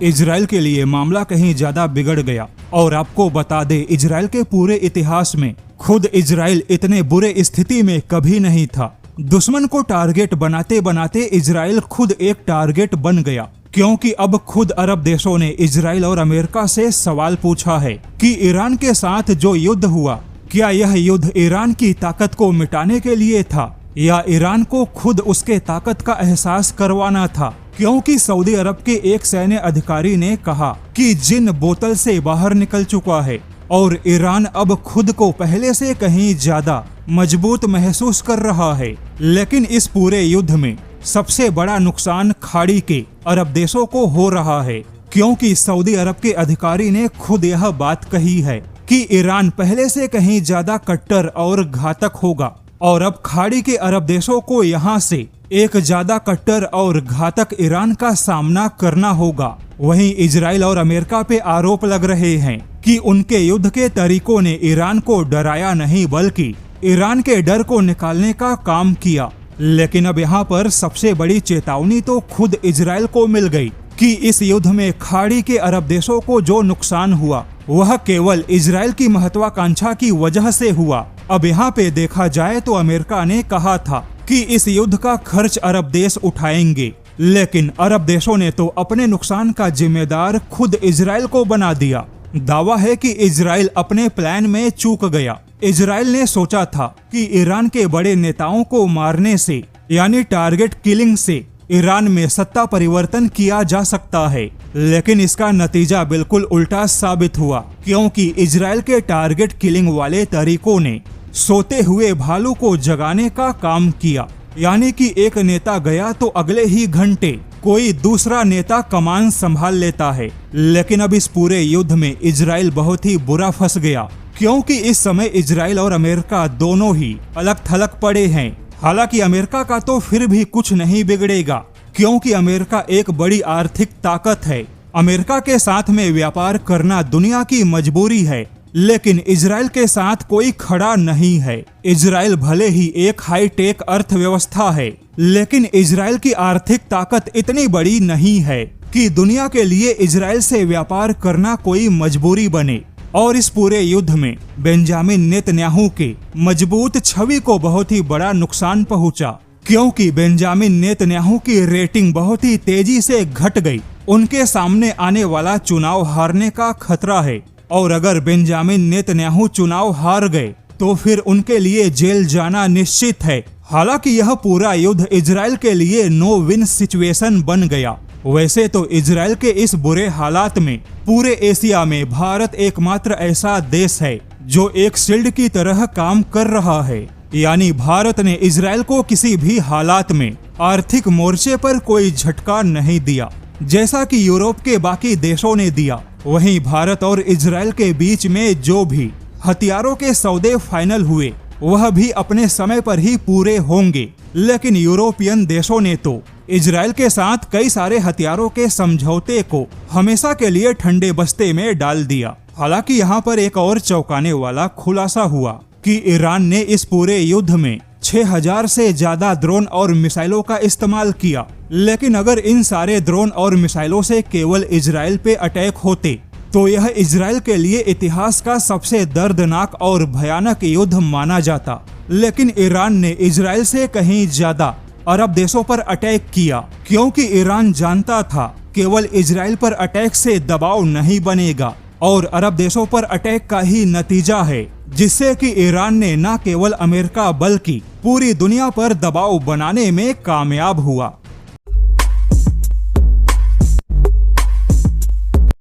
Israel के लिए मामला कहीं ज्यादा बिगड़ गया। और आपको बता दे, इजराइल के पूरे इतिहास में खुद इजराइल इतने बुरे स्थिति में कभी नहीं था। दुश्मन को टारगेट बनाते बनाते इजराइल खुद एक टारगेट बन गया, क्योंकि अब खुद अरब देशों ने इजराइल और अमेरिका से सवाल पूछा है कि ईरान के साथ जो युद्ध हुआ, क्या यह युद्ध ईरान की ताकत को मिटाने के लिए था या ईरान को खुद उसके ताकत का एहसास करवाना था। क्योंकि सऊदी अरब के एक सैन्य अधिकारी ने कहा कि जिन बोतल से बाहर निकल चुका है और ईरान अब खुद को पहले से कहीं ज्यादा मजबूत महसूस कर रहा है। लेकिन इस पूरे युद्ध में सबसे बड़ा नुकसान खाड़ी के अरब देशों को हो रहा है, क्योंकि सऊदी अरब के अधिकारी ने खुद यह बात कही है कि ईरान पहले से कहीं ज्यादा कट्टर और घातक होगा और अब खाड़ी के अरब देशों को यहाँ से एक ज्यादा कट्टर और घातक ईरान का सामना करना होगा। वहीं इजराइल और अमेरिका पे आरोप लग रहे हैं कि उनके युद्ध के तरीकों ने ईरान को डराया नहीं बल्कि ईरान के डर को निकालने का काम किया। लेकिन अब यहाँ पर सबसे बड़ी चेतावनी तो खुद इजराइल को मिल गई कि इस युद्ध में खाड़ी के अरब देशों को जो नुकसान हुआ वह केवल इजराइल की महत्वाकांक्षा की वजह से हुआ। अब यहाँ पे देखा जाए तो अमेरिका ने कहा था कि इस युद्ध का खर्च अरब देश उठाएंगे, लेकिन अरब देशों ने तो अपने नुकसान का जिम्मेदार खुद इजराइल को बना दिया। दावा है कि इजराइल अपने प्लान में चूक गया। इजराइल ने सोचा था कि ईरान के बड़े नेताओं को मारने से यानी टारगेट किलिंग से ईरान में सत्ता परिवर्तन किया जा सकता है, लेकिन इसका नतीजा बिल्कुल उल्टा साबित हुआ, क्योंकि इजराइल के टारगेट किलिंग वाले तरीकों ने सोते हुए भालू को जगाने का काम किया। यानी कि एक नेता गया तो अगले ही घंटे कोई दूसरा नेता कमान संभाल लेता है। लेकिन अब इस पूरे युद्ध में इजराइल बहुत ही बुरा फंस गया, क्योंकि इस समय इजराइल और अमेरिका दोनों ही अलग थलग पड़े हैं। हालांकि अमेरिका का तो फिर भी कुछ नहीं बिगड़ेगा, क्योंकि अमेरिका एक बड़ी आर्थिक ताकत है। अमेरिका के साथ में व्यापार करना दुनिया की मजबूरी है, लेकिन इजराइल के साथ कोई खड़ा नहीं है। इजराइल भले ही एक हाईटेक अर्थव्यवस्था है, लेकिन इजराइल की आर्थिक ताकत इतनी बड़ी नहीं है कि दुनिया के लिए इजराइल से व्यापार करना कोई मजबूरी बने। और इस पूरे युद्ध में बेंजामिन नेतन्याहू के मजबूत छवि को बहुत ही बड़ा नुकसान पहुंचा, क्योंकि बेंजामिन नेतन्याहू की रेटिंग बहुत ही तेजी से घट गई। उनके सामने आने वाला चुनाव हारने का खतरा है, और अगर बेंजामिन नेतन्याहू चुनाव हार गए तो फिर उनके लिए जेल जाना निश्चित है। हालांकि यह पूरा युद्ध इजराइल के लिए नो विन सिचुएशन बन गया। वैसे तो इजराइल के इस बुरे हालात में पूरे एशिया में भारत एकमात्र ऐसा देश है जो एक शील्ड की तरह काम कर रहा है। यानी भारत ने इजराइल को किसी भी हालात में आर्थिक मोर्चे पर कोई झटका नहीं दिया, जैसा कि यूरोप के बाकी देशों ने दिया। वहीं भारत और इजराइल के बीच में जो भी हथियारों के सौदे फाइनल हुए वह भी अपने समय पर ही पूरे होंगे। लेकिन यूरोपियन देशों ने तो इजराइल के साथ कई सारे हथियारों के समझौते को हमेशा के लिए ठंडे बस्ते में डाल दिया। हालांकि यहाँ पर एक और चौंकाने वाला खुलासा हुआ कि ईरान ने इस पूरे युद्ध में 6000 से ज्यादा ड्रोन और मिसाइलों का इस्तेमाल किया। लेकिन अगर इन सारे ड्रोन और मिसाइलों से केवल इजराइल पे अटैक होते तो यह इजराइल के लिए इतिहास का सबसे दर्दनाक और भयानक युद्ध माना जाता। लेकिन ईरान ने इजराइल से कहीं ज्यादा अरब देशों पर अटैक किया, क्योंकि ईरान जानता था केवल इजराइल पर अटैक से दबाव नहीं बनेगा और अरब देशों पर अटैक का ही नतीजा है, जिससे कि ईरान ने न केवल अमेरिका बल्कि पूरी दुनिया पर दबाव बनाने में कामयाब हुआ।